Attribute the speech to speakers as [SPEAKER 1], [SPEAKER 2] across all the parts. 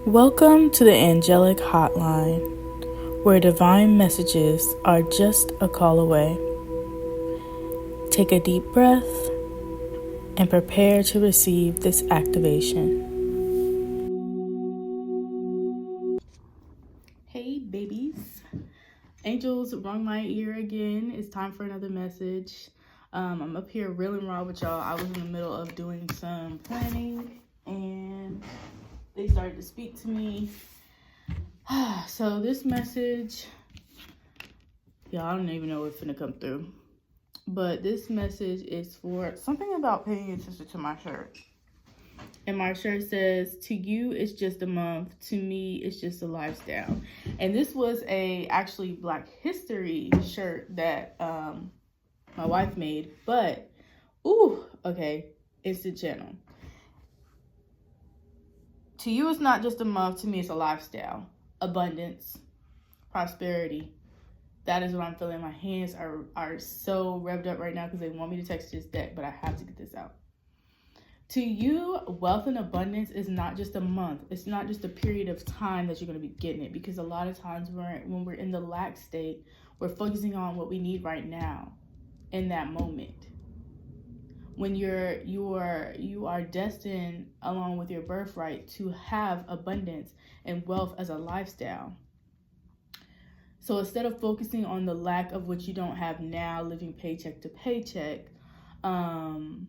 [SPEAKER 1] Welcome to the Angelic Hotline, where divine messages are just a call away. Take a deep breath and prepare to receive this activation. Hey babies, angels rung my ear again. It's time for another message. I'm up here real and raw with y'all. I was in the middle of doing some planning and they started to speak to me. So this message, I don't even know what's gonna come through, but this message is for something about paying attention to my shirt. And my shirt says, to you it's just a month, to me it's just a lifestyle. And this was actually Black History shirt that my wife made, but instant channel. To you it's not just a month, to me it's a lifestyle. Abundance, prosperity. That is what I'm feeling. My hands are so revved up right now because they want me to text this deck, but I have to get this out. To you, wealth and abundance is not just a month. It's not just a period of time that you're going to be getting it, because a lot of times when we're in the lack state, we're focusing on what we need right now in that moment. When you are destined, along with your birthright, to have abundance and wealth as a lifestyle. So instead of focusing on the lack of what you don't have now, living paycheck to paycheck, worrying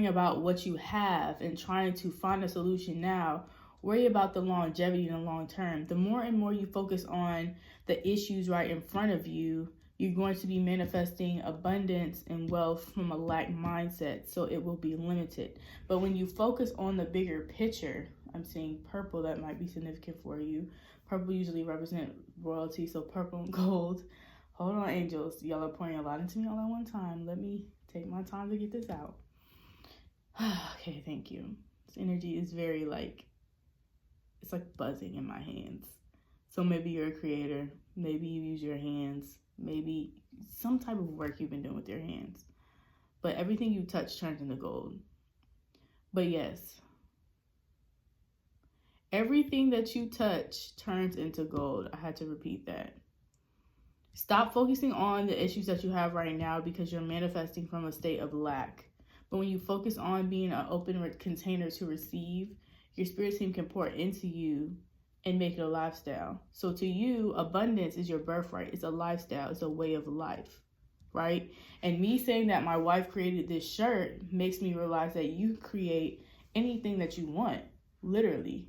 [SPEAKER 1] about what you have and trying to find a solution now, worry about the longevity in the long term. The more and more you focus on the issues right in front of you, you're going to be manifesting abundance and wealth from a lack mindset, so it will be limited. But when you focus on the bigger picture, I'm seeing purple, that might be significant for you. Purple usually represent royalty, so purple and gold. Hold on, angels. Y'all are pouring a lot into me all at one time. Let me take my time to get this out. Okay, thank you. This energy is very it's like buzzing in my hands. So maybe you're a creator. Maybe you use your hands. Maybe some type of work you've been doing with your hands. But everything you touch turns into gold. But yes, everything that you touch turns into gold. I had to repeat that. Stop focusing on the issues that you have right now because you're manifesting from a state of lack. But when you focus on being an open container to receive, your spirit team can pour into you and make it a lifestyle. So to you, abundance is your birthright. It's a lifestyle. It's a way of life, right? And me saying that my wife created this shirt makes me realize that you create anything that you want, literally.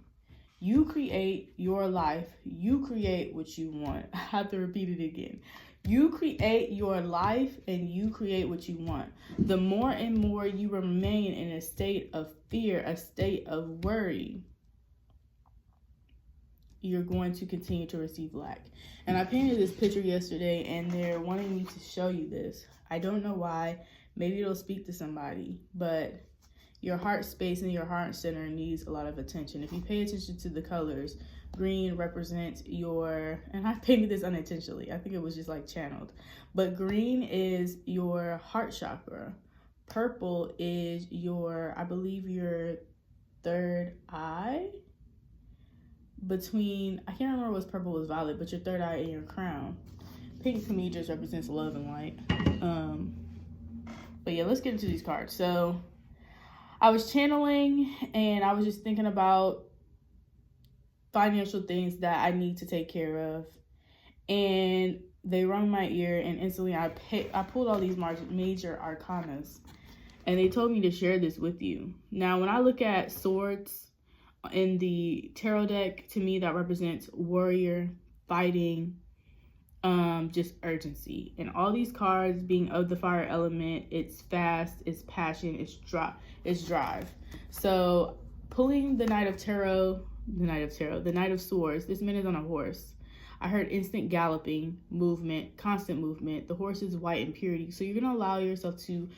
[SPEAKER 1] You create your life. You create what you want. I have to repeat it again. You create your life and you create what you want. The more and more you remain in a state of fear, a state of worry, you're going to continue to receive lack. And I painted this picture yesterday and they're wanting me to show you this. I don't know why. Maybe it'll speak to somebody, but your heart space and your heart center needs a lot of attention. If you pay attention to the colors, green represents your, and I painted this unintentionally. I think it was just channeled. But green is your heart chakra. Purple is your, I believe, your third eye. I can't remember what's purple, was violet, but your third eye and your crown. Pink to me just represents love and light. But yeah, let's get into these cards. So I was channeling and I was just thinking about financial things that I need to take care of. And they rung my ear and instantly I pulled all these major arcanas and they told me to share this with you. Now, when I look at swords in the tarot deck, to me that represents warrior, fighting, just urgency. And all these cards being of the fire element, it's fast, it's passion, it's drive. So pulling the Knight of Swords, this man is on a horse. I heard instant galloping, movement, constant movement. The horse is white and purity. So you're going to allow yourself to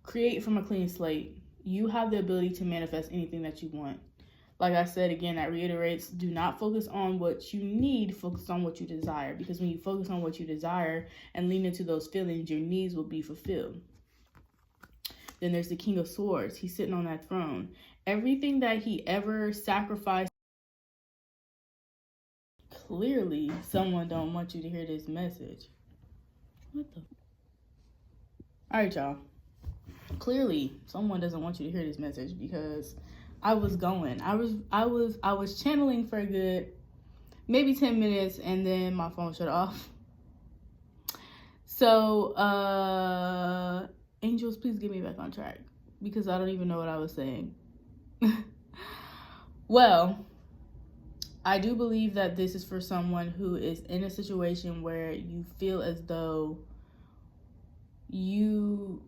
[SPEAKER 1] create from a clean slate. You have the ability to manifest anything that you want. Like I said, again, that reiterates, do not focus on what you need, focus on what you desire. Because when you focus on what you desire and lean into those feelings, your needs will be fulfilled. Then there's the King of Swords. He's sitting on that throne. Everything that he ever sacrificed Clearly, someone don't want you to hear this message. What the? All right, y'all. Clearly, someone doesn't want you to hear this message because I was channeling for a good maybe 10 minutes and then my phone shut off. So, angels, please get me back on track because I don't even know what I was saying. Well, I do believe that this is for someone who is in a situation where you feel as though you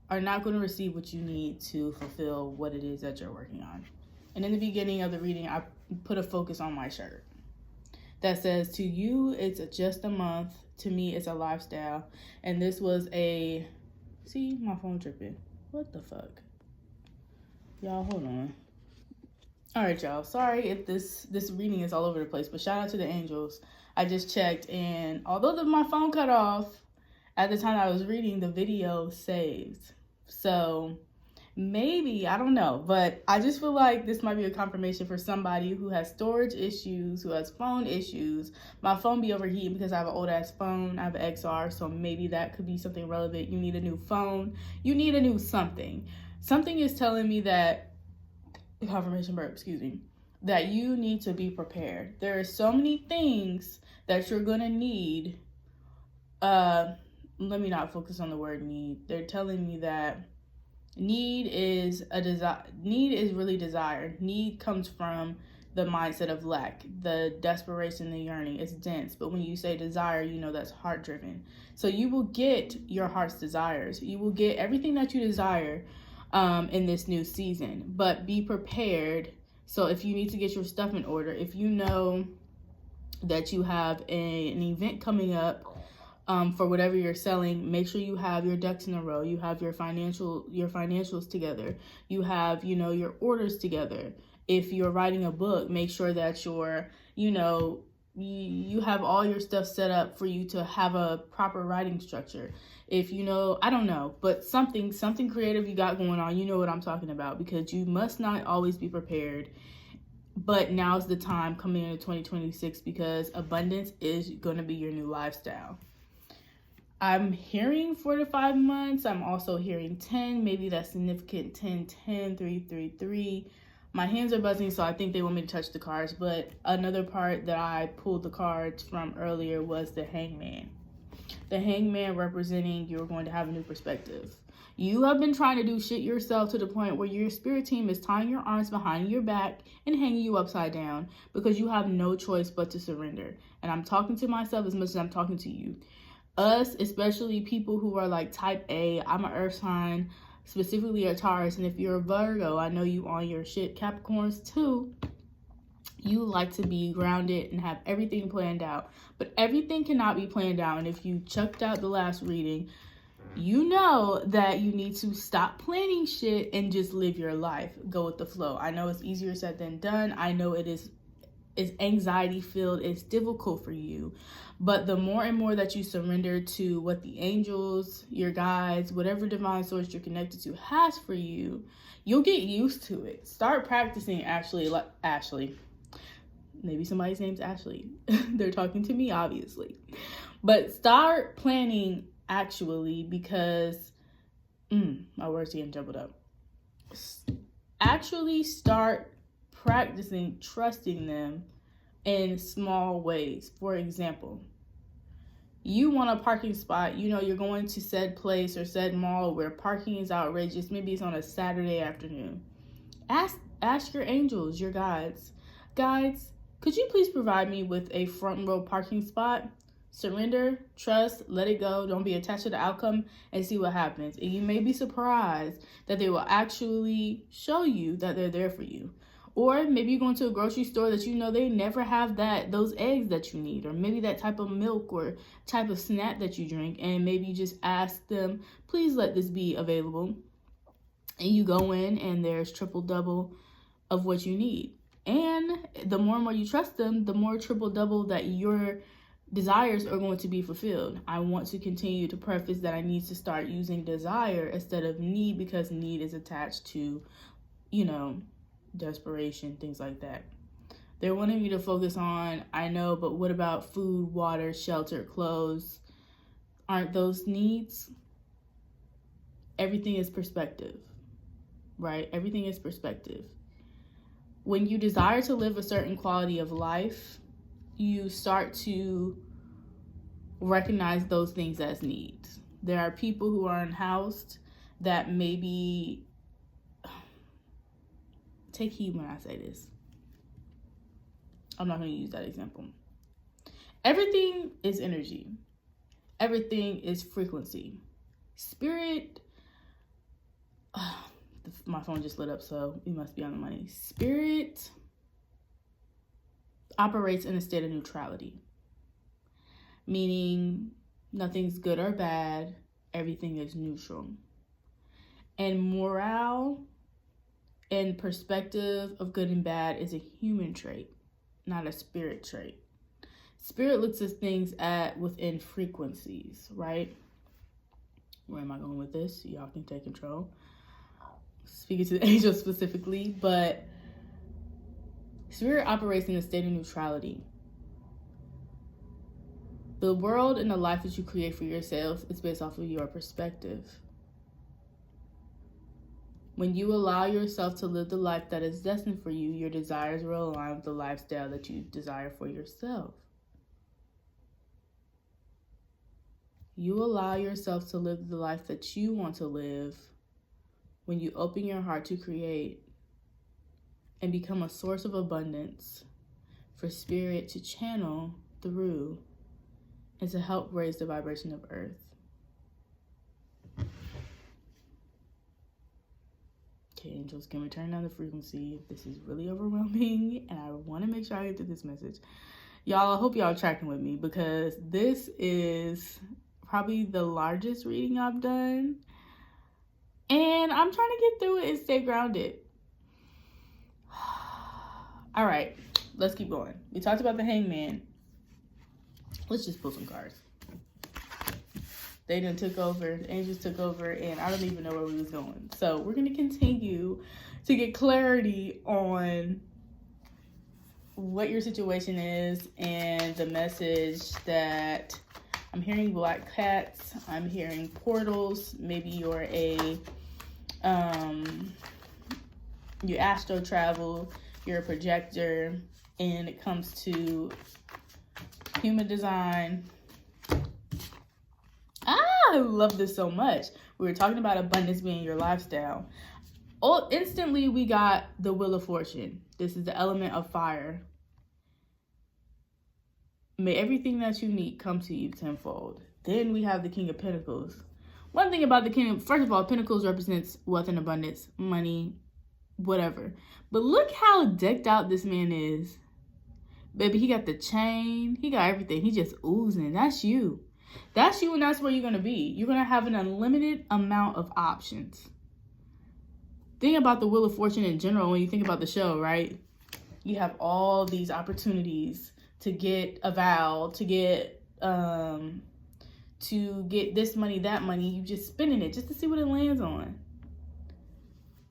[SPEAKER 1] are not going to receive what you need to fulfill what it is that you're working on. And in the beginning of the reading, I put a focus on my shirt that says, to you, it's just a month. To me, it's a lifestyle. And this was see, my phone tripping. What the fuck? Y'all, hold on. All right, y'all. Sorry if this reading is all over the place, but shout out to the angels. I just checked, and although my phone cut off at the time I was reading, the video saved. So maybe, I don't know, but I just feel like this might be a confirmation for somebody who has storage issues, who has phone issues. My phone be overheating because I have an old ass phone. I have an XR, so maybe that could be something relevant. You need a new phone. You need a new something. Something is telling me that, confirmation burp, excuse me, that you need to be prepared. There are so many things that you're gonna need. Let me not focus on the word need. They're telling me that need is a desire. Need is really desire. Need comes from the mindset of lack, the desperation, the yearning. It's dense, but when you say desire, you know that's heart driven. So you will get your heart's desires. You will get everything that you desire in this new season, but be prepared. So if you need to get your stuff in order, if you know that you have an event coming up for whatever you're selling, make sure you have your ducks in a row. You have your financials together. You have, your orders together. If you're writing a book, make sure that you have all your stuff set up for you to have a proper writing structure. If I don't know, but something creative you got going on, you know what I'm talking about, because you must not always be prepared. But now's the time coming into 2026 because abundance is going to be your new lifestyle. I'm hearing 4 to 5 months. I'm also hearing 10. Maybe that's significant. 10, 10, 3, 3, 3. My hands are buzzing, so I think they want me to touch the cards. But another part that I pulled the cards from earlier was the Hangman. The Hangman representing you're going to have a new perspective. You have been trying to do shit yourself to the point where your spirit team is tying your arms behind your back and hanging you upside down because you have no choice but to surrender. And I'm talking to myself as much as I'm talking to you. Us, especially people who are like type A. I'm an earth sign, specifically a Taurus. And if you're a Virgo, I know you on your shit. Capricorns too. You like to be grounded and have everything planned out. But everything cannot be planned out. And if you chucked out the last reading, you know that you need to stop planning shit and just live your life. Go with the flow. I know it's easier said than done. I know it's anxiety filled. It's difficult for you. But the more and more that you surrender to what the angels, your guides, whatever divine source you're connected to has for you, you'll get used to it. Start practicing Ashley. Maybe somebody's name's Ashley. They're talking to me, obviously. But start planning actually, because my words getting jumbled up. Actually start practicing trusting them in small ways. For example, you want a parking spot, you're going to said place or said mall where parking is outrageous. Maybe it's on a Saturday afternoon. Ask your angels, your guides, could you please provide me with a front row parking spot? Surrender, trust, let it go. Don't be attached to the outcome and see what happens. And you may be surprised that they will actually show you that they're there for you. Or maybe you're going to a grocery store that they never have those eggs that you need, or maybe that type of milk or type of snack that you drink, and maybe you just ask them, please let this be available. And you go in and there's triple double of what you need. And the more and more you trust them, the more triple double that your desires are going to be fulfilled. I want to continue to preface that I need to start using desire instead of need, because need is attached to, desperation, things like that. They're wanting you to focus on, I know, but what about food, water, shelter, clothes? Aren't those needs? Everything is perspective, right? Everything is perspective. When you desire to live a certain quality of life, you start to recognize those things as needs. There are people who are unhoused that maybe, take heed when I say this. I'm not going to use that example. Everything is energy. Everything is frequency. Spirit, my phone just lit up, so we must be on the money. Spirit operates in a state of neutrality, meaning nothing's good or bad, everything is neutral. And morale and perspective of good and bad is a human trait, not a spirit trait. Spirit looks at things within frequencies, right? Where am I going with this? Y'all can take control. Speaking to the angels specifically, but spirit operates in a state of neutrality. The world and the life that you create for yourself is based off of your perspective. When you allow yourself to live the life that is destined for you, your desires will align with the lifestyle that you desire for yourself. You allow yourself to live the life that you want to live when you open your heart to create and become a source of abundance for spirit to channel through and to help raise the vibration of earth. Okay, angels, can we turn down the frequency? This is really overwhelming, and I want to make sure I get to this message. Y'all, I hope y'all are tracking with me, because this is probably the largest reading I've done, and I'm trying to get through it and stay grounded. All right, let's keep going. We talked about the Hangman. Let's just pull some cards. They done took over, the angels took over, and I don't even know where we was going. So we're going to continue to get clarity on what your situation is and the message that I'm hearing. Black cats, I'm hearing portals. Maybe you're you astro travel, you're a projector, and it comes to human design. I love this so much. We were talking about abundance being your lifestyle. Instantly, we got the Wheel of Fortune. This is the element of fire. May everything that you need come to you tenfold. Then we have the King of Pentacles. One thing about the King, first of all, Pentacles represents wealth and abundance, money, whatever. But look how decked out this man is. Baby, he got the chain. He got everything. He just oozing. That's you. That's you, and that's where you're going to be. You're going to have an unlimited amount of options. Think about the Wheel of Fortune in general when you think about the show, right? You have all these opportunities to get a vow, to get this money, that money. You just spending it just to see what it lands on.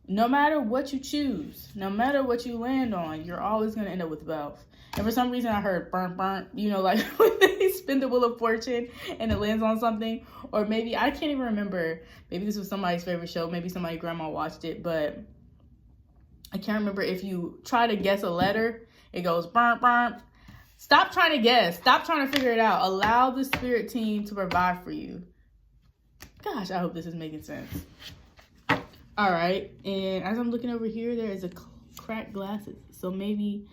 [SPEAKER 1] No matter what you choose, no matter what you land on, you're always going to end up with wealth. And for some reason I heard burnt, you know, like when they spin the Wheel of Fortune and it lands on something. Or maybe, I can't even remember, maybe this was somebody's favorite show, maybe somebody's grandma watched it, but I can't remember. If you try to guess a letter, it goes burnt. Stop trying to guess. Stop trying to figure it out. Allow the spirit team to provide for you. Gosh, I hope this is making sense. All right, and as I'm looking over here, there is a cracked glasses. So maybe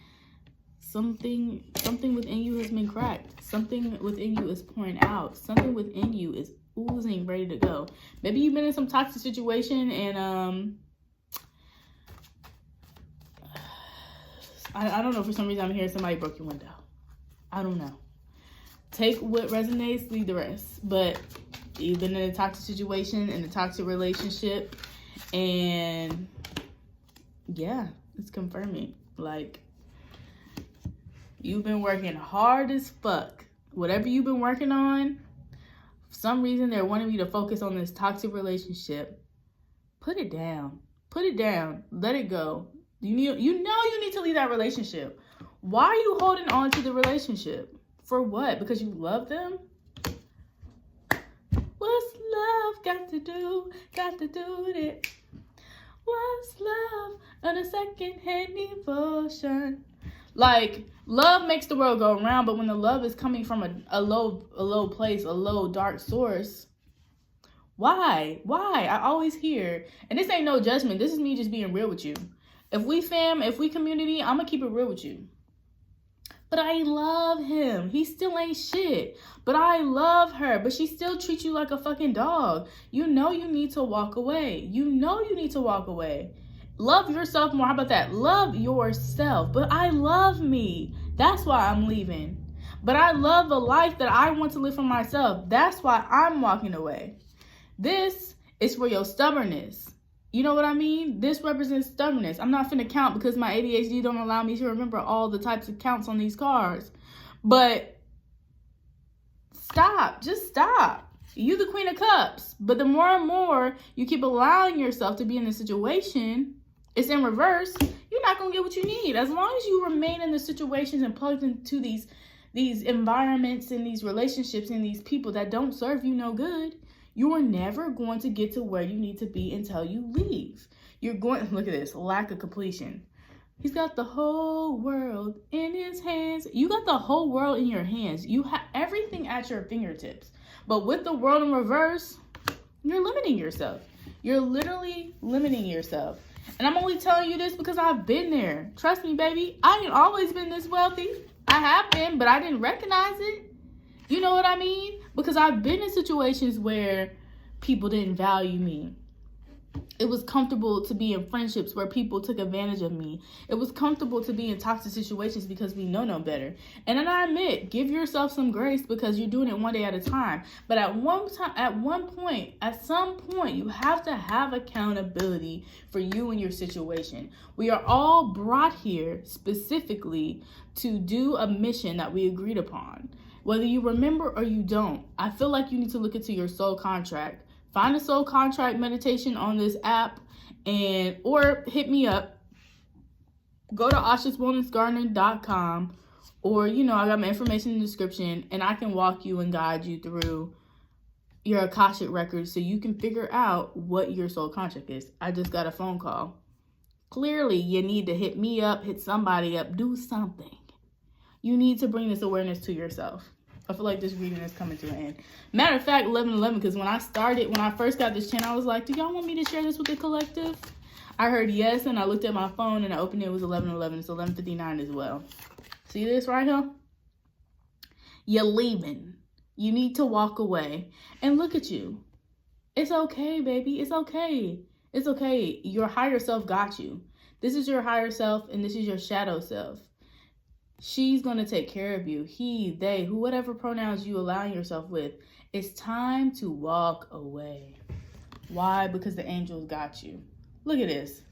[SPEAKER 1] something within you has been cracked. Something within you is pouring out. Something within you is oozing, ready to go. Maybe you've been in some toxic situation, and I don't know, for some reason I'm hearing somebody broke your window. I don't know. Take what resonates, leave the rest. But you've been in a toxic situation, in a toxic relationship, and yeah, it's confirming. Like, you've been working hard as fuck. Whatever you've been working on, for some reason they're wanting you to focus on this toxic relationship. Put it down. Put it down. Let it go. You need to leave that relationship. Why are you holding on to the relationship? For what? Because you love them? What's love got to do with it? What's love on a second-hand devotion? Like, love makes the world go around, but when the love is coming from a low place, a low, dark source, why? I always hear, and this ain't no judgment, this is me just being real with you. If we community, I'm gonna keep it real with you. But I love him. He still ain't shit. But I love her. But she still treats you like a fucking dog. You know you need to walk away. Love yourself more. How about that? Love yourself. But I love me. That's why I'm leaving. But I love the life that I want to live for myself. That's why I'm walking away. This is for your stubbornness. You know what I mean? This represents stubbornness. I'm not finna count because my ADHD don't allow me to remember all the types of counts on these cards. But stop. Just stop. You the Queen of Cups. But the more and more you keep allowing yourself to be in a situation, it's in reverse, you're not going to get what you need. As long as you remain in the situations and plugged into these environments and these relationships and these people that don't serve you no good, you are never going to get to where you need to be until you leave. You're going, look at this, lack of completion. He's got the whole world in his hands. You got the whole world in your hands. You have everything at your fingertips. But with the world in reverse, you're limiting yourself. You're literally limiting yourself. And I'm only telling you this because I've been there. Trust me, baby. I ain't always been this wealthy. I have been, but I didn't recognize it. You know what I mean? Because I've been in situations where people didn't value me. It was comfortable to be in friendships where people took advantage of me. It was comfortable to be in toxic situations because we know no better. And then I admit, give yourself some grace because you're doing it one day at a time. But at some point, you have to have accountability for you and your situation. We are all brought here specifically to do a mission that we agreed upon. Whether you remember or you don't, I feel like you need to look into your soul contract. Find a soul contract meditation on this app or hit me up. Go to ashaswellnessgardening.com or, I got my information in the description and I can walk you and guide you through your Akashic records so you can figure out what your soul contract is. I just got a phone call. Clearly, you need to hit me up, hit somebody up, do something. You need to bring this awareness to yourself. I feel like this reading is coming to an end. Matter of fact, 11:11, because when I first got this channel, I was like, do y'all want me to share this with the collective? I heard yes, and I looked at my phone, and I opened it. It was 11:11. It's 11:59 as well. See this right here? You're leaving. You need to walk away. And look at you. It's okay, baby. It's okay. It's okay. Your higher self got you. This is your higher self, and this is your shadow self. She's going to take care of you. He, they, whatever pronouns you align yourself with. It's time to walk away. Why? Because the angels got you. Look at this.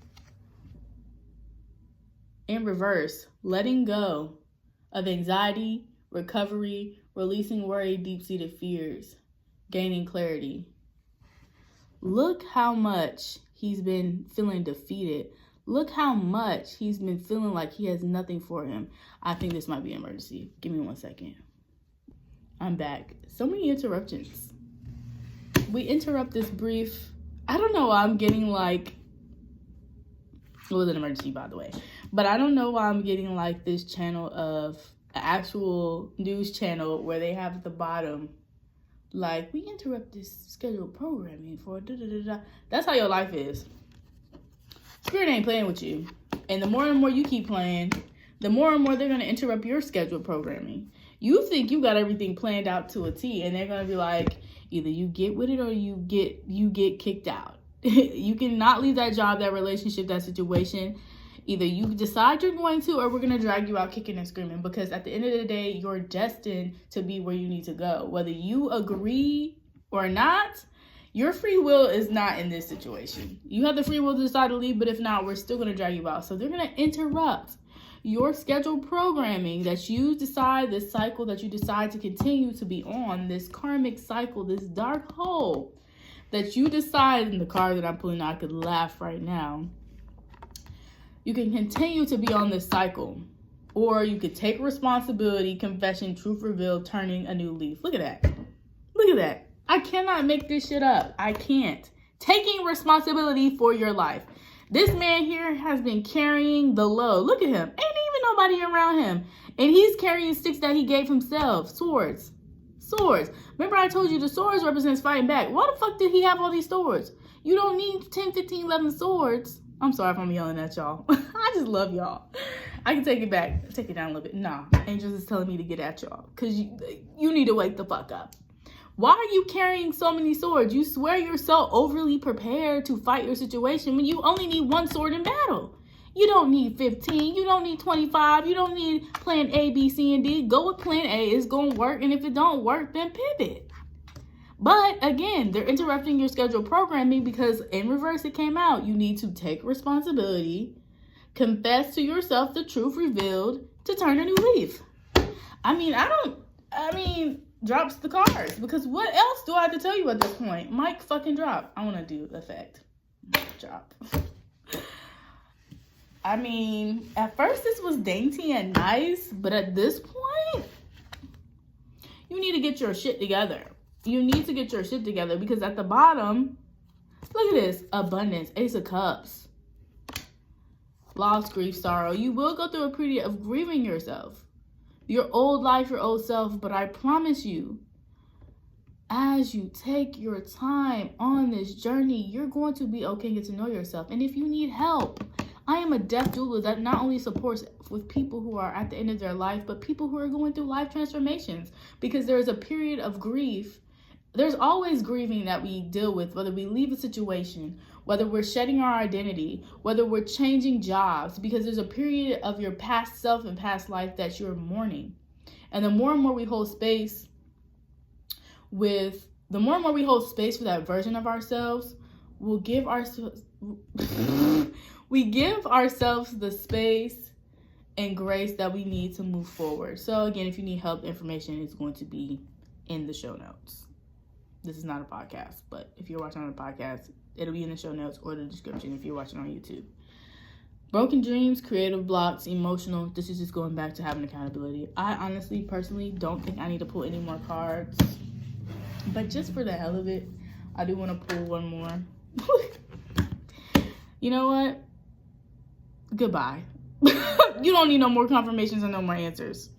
[SPEAKER 1] In reverse, letting go of anxiety, recovery, releasing worry, deep-seated fears, gaining clarity. Look how much he's been feeling defeated. Look how much he's been feeling like he has nothing for him. I think this might be an emergency. Give me 1 second. I'm back. So many interruptions. We interrupt this brief. I don't know why I'm getting like, it was an emergency by the way, but I don't know why I'm getting like this channel of an actual news channel where they have at the bottom, like, we interrupt this scheduled programming for da-da-da-da. That's how your life is. Spirit ain't playing with you. And the more and more you keep playing, the more and more they're going to interrupt your scheduled programming. You think you got everything planned out to a T, and they're going to be like, either you get with it or you get kicked out. You cannot leave that job, that relationship, that situation. Either you decide you're going to, or we're going to drag you out kicking and screaming, because at the end of the day, you're destined to be where you need to go. Whether you agree or not, your free will is not in this situation. You have the free will to decide to leave, but if not, we're still going to drag you out. So they're going to interrupt your scheduled programming that you decide, this cycle that you decide to continue to be on, this karmic cycle, this dark hole that you decide, in the card that I'm pulling out, I could laugh right now. You can continue to be on this cycle. Or you could take responsibility, confession, truth revealed, turning a new leaf. Look at that. Look at that. I cannot make this shit up. I can't. Taking responsibility for your life. This man here has been carrying the load. Look at him. Ain't even nobody around him. And he's carrying sticks that he gave himself. Swords. Swords. Remember I told you the swords represents fighting back. Why the fuck did he have all these swords? You don't need 10, 15, 11 swords. I'm sorry if I'm yelling at y'all. I just love y'all. I can take it back. Take it down a little bit. Nah. Angels is telling me to get at y'all. Because you need to wake the fuck up. Why are you carrying so many swords? You swear you're so overly prepared to fight your situation when you only need one sword in battle. You don't need 15. You don't need 25. You don't need plan A, B, C, and D. Go with plan A. It's going to work. And if it don't work, then pivot. But again, they're interrupting your scheduled programming because in reverse it came out. You need to take responsibility, confess to yourself the truth revealed to turn a new leaf. Drops the cards, because what else do I have to tell you at this point? Mike fucking drop. I want to do effect. Drop. At first this was dainty and nice, but at this point, you need to get your shit together. You need to get your shit together, because at the bottom, look at this. Abundance. Ace of Cups. Loss, grief, sorrow. You will go through a period of grieving yourself. Your old life, your old self, but I promise you, as you take your time on this journey, you're going to be okay and get to know yourself. And if you need help, I am a deaf doula that not only supports with people who are at the end of their life, but people who are going through life transformations, because there is a period of grief. There's always grieving that we deal with, whether we leave a situation, whether we're shedding our identity, whether we're changing jobs, because there's a period of your past self and past life that you're mourning. And the more and more we hold space for that version of ourselves, we give ourselves the space and grace that we need to move forward. So again, if you need help, information is going to be in the show notes. This is not a podcast, but if you're watching on a podcast, it'll be in the show notes or the description if you're watching on YouTube. Broken dreams, creative blocks, emotional. This is just going back to having accountability. I honestly, personally, don't think I need to pull any more cards. But just for the hell of it, I do want to pull one more. You know what? Goodbye. You don't need no more confirmations and no more answers.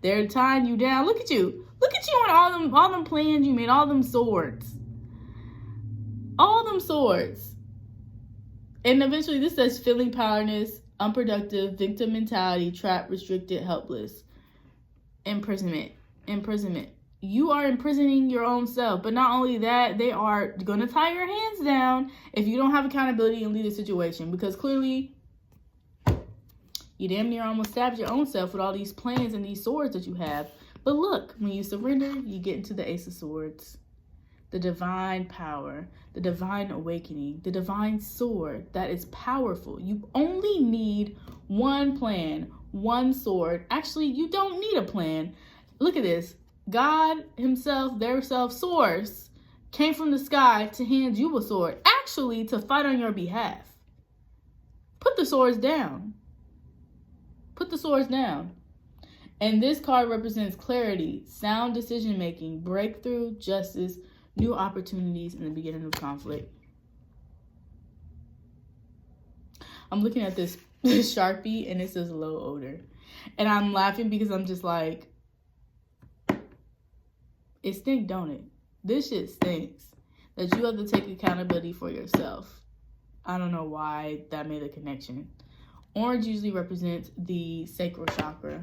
[SPEAKER 1] They're tying you down. Look at you. Look at you and all them plans you made, all them swords. All them swords. And eventually this says feeling powerless, unproductive, victim mentality, trapped, restricted, helpless. Imprisonment. You are imprisoning your own self. But not only that, they are going to tie your hands down if you don't have accountability and lead the situation. Because clearly, you damn near almost stabbed your own self with all these plans and these swords that you have. But look, when you surrender, you get into the Ace of Swords. The divine power, the divine awakening, the divine sword that is powerful. You only need one plan, one sword. Actually, you don't need a plan. Look at this. God himself, their self, source, came from the sky to hand you a sword. Actually, to fight on your behalf. Put the swords down. Put the swords down. And this card represents clarity, sound decision-making, breakthrough, justice, new opportunities, and the beginning of conflict. I'm looking at this Sharpie, and it says low odor. And I'm laughing because I'm just like, it stinks, don't it? This shit stinks. That you have to take accountability for yourself. I don't know why that made a connection. Orange usually represents the sacral chakra.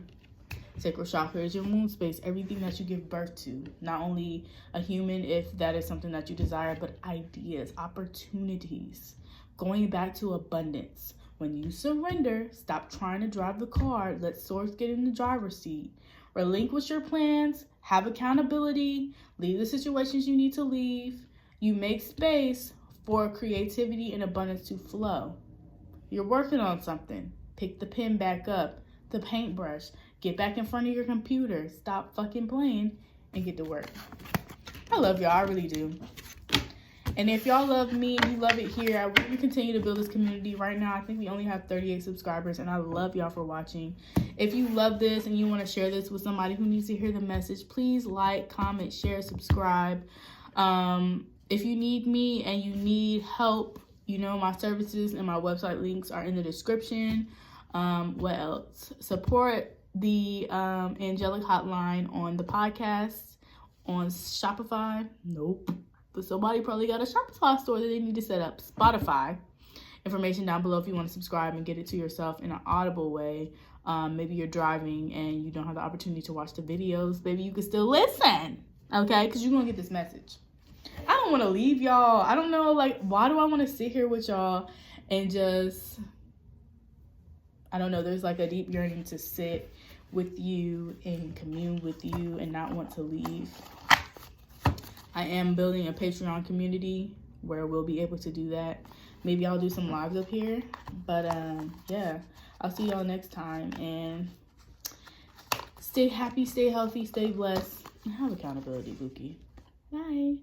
[SPEAKER 1] Sacral chakra is your womb space, everything that you give birth to. Not only a human, if that is something that you desire, but ideas, opportunities. Going back to abundance. When you surrender, stop trying to drive the car. Let source get in the driver's seat. Relinquish your plans. Have accountability. Leave the situations you need to leave. You make space for creativity and abundance to flow. You're working on something. Pick the pen back up. The paintbrush. Get back in front of your computer. Stop fucking playing and get to work. I love y'all. I really do. And if y'all love me and you love it here, I want to continue to build this community. Right now, I think we only have 38 subscribers, and I love y'all for watching. If you love this and you want to share this with somebody who needs to hear the message, please like, comment, share, subscribe. If you need me and you need help, you know, my services and my website links are in the description. What else? Support the Angelic Hotline on the podcast on Shopify. Nope. But somebody probably got a Shopify store that they need to set up. Spotify. Information down below if you want to subscribe and get it to yourself in an audible way. Maybe you're driving and you don't have the opportunity to watch the videos. Maybe you can still listen. Okay? Because you're going to get this message. I don't want to leave y'all. I don't know, like, why do I want to sit here with y'all and just, I don't know, there's like a deep yearning to sit with you and commune with you and not want to leave. I am building a Patreon community where we'll be able to do that. Maybe I'll do some lives up here. But yeah, I'll see y'all next time. And stay happy, stay healthy, stay blessed, and have accountability, Bookie. Bye.